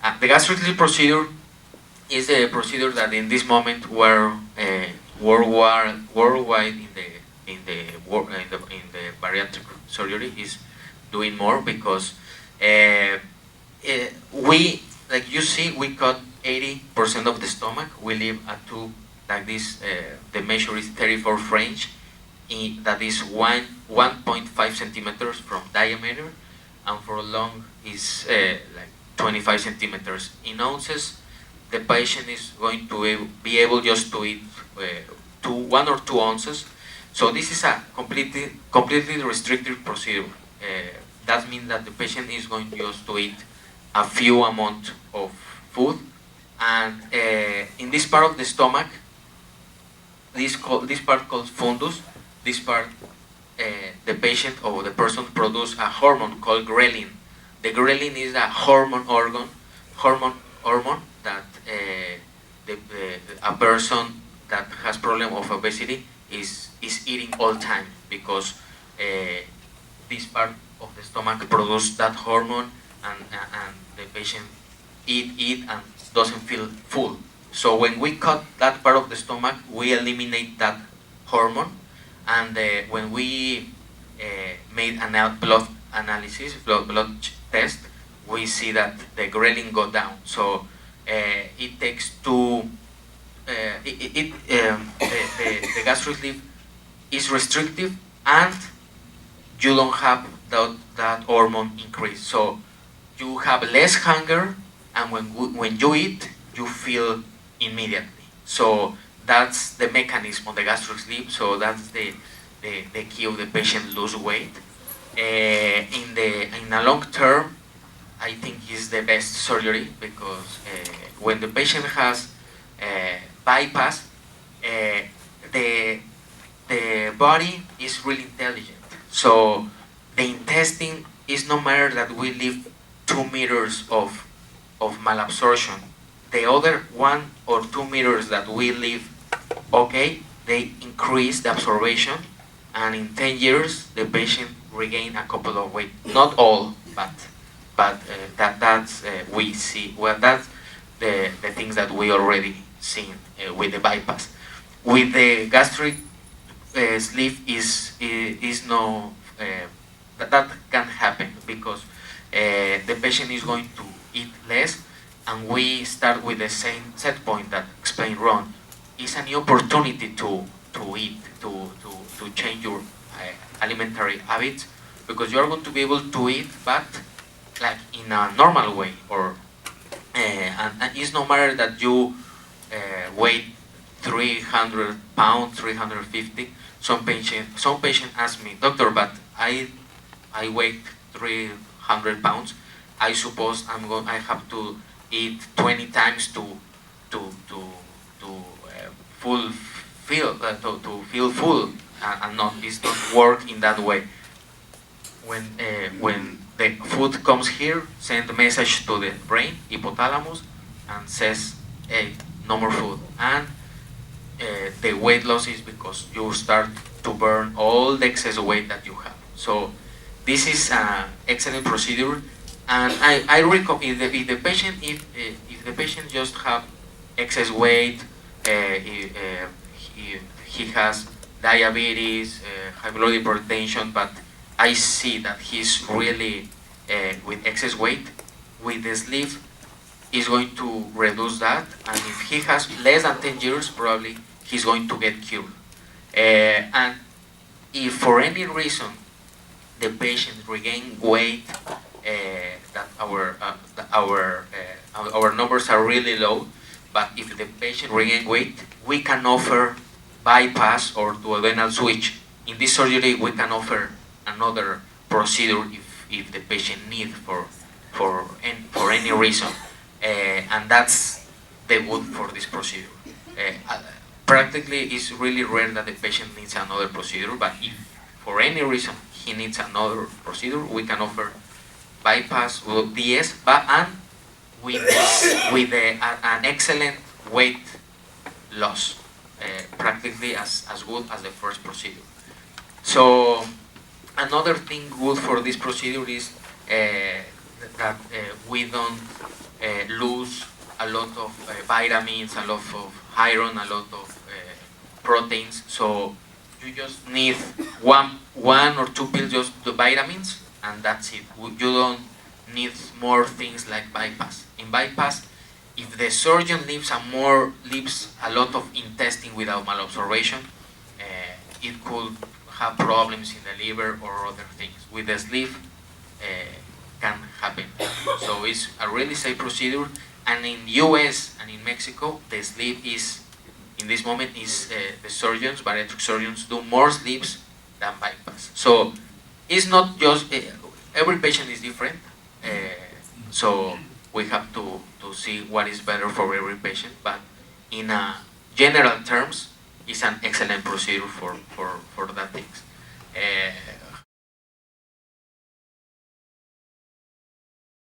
The gastric sleeve procedure is a procedure that in this moment we're worldwide in the bariatric surgery is doing more, because we, like you see, we cut 80% of the stomach. We leave a tube like this. The measure is 34 French. That is 1.5 centimeters from diameter, and for long is like 25 centimeters. In ounces, the patient is going to be able just to eat 1 or 2 ounces. So this is a completely restricted procedure. That means that the patient is going just to eat a few amount of food, and in this part of the stomach, this part called fundus, this part, the patient or the person produce a hormone called ghrelin. The ghrelin is a hormone that a person that has problem of obesity is eating all time, because this part of the stomach produce that hormone, and the patient eat and doesn't feel full. So when we cut that part of the stomach, we eliminate that hormone, and when we made a blood analysis, blood test, we see that the ghrelin go down. So it takes two. The gastric sleeve is restrictive, and you don't have that hormone increase. So you have less hunger, and when you eat, you feel immediately. So that's the mechanism of the gastric sleeve. So that's the key of the patient lose weight. In a long term, I think is the best surgery, because when the patient has bypass, the body is really intelligent. So the intestine is, no matter that we leave 2 meters of malabsorption, the other 1 or 2 meters that we leave, okay, they increase the absorption, and in 10 years the patient regain a couple of weight. Not all, but that's we see. Well, that's the things that we already seen with the bypass. With the gastric sleeve is no that can happen, because the patient is going to eat less, and we start with the same set point that explained Ron. It's a new opportunity to eat, to change your alimentary habits, because you are going to be able to eat, but like in a normal way, or and it's no matter that you weigh 300 pounds, 350. Some patient ask me, doctor, but I weigh 300 pounds. I suppose I have to eat 20 times to feel full, and it's not work in that way. When the food comes here, send a message to the brain, hypothalamus, and says, hey, no more food. And the weight loss is because you start to burn all the excess weight that you have. So this is an excellent procedure, and I recommend if the patient just have excess weight, he has diabetes, high blood hypertension, but I see that he's really with excess weight, with the sleeve is going to reduce that, and if he has less than 10 years, probably he's going to get cured. And if for any reason the patient regain weight, that our numbers are really low, but if the patient regain weight, we can offer bypass or duodenal switch. In this surgery, we can offer another procedure if the patient needs for any reason, and that's the good for this procedure. Practically, it's really rare that the patient needs another procedure, but if for any reason he needs another procedure, we can offer bypass with DS, and with an excellent weight loss, practically as good as the first procedure. So another thing good for this procedure is that we don't lose a lot of vitamins, a lot of iron, a lot of proteins. So you just need one or two pills, just the vitamins, and that's it. You don't need more things like bypass. In bypass, if the surgeon leaves a lot of intestine without malabsorption, it could have problems in the liver or other things. With the sleeve, can happen. So it's a really safe procedure. And in US and in Mexico, the sleeve is, in this moment, is the surgeons, bariatric surgeons, do more sleeves than bypass. So it's not just, every patient is different. So we have to see what is better for every patient. But in general terms, it's an excellent procedure for that things.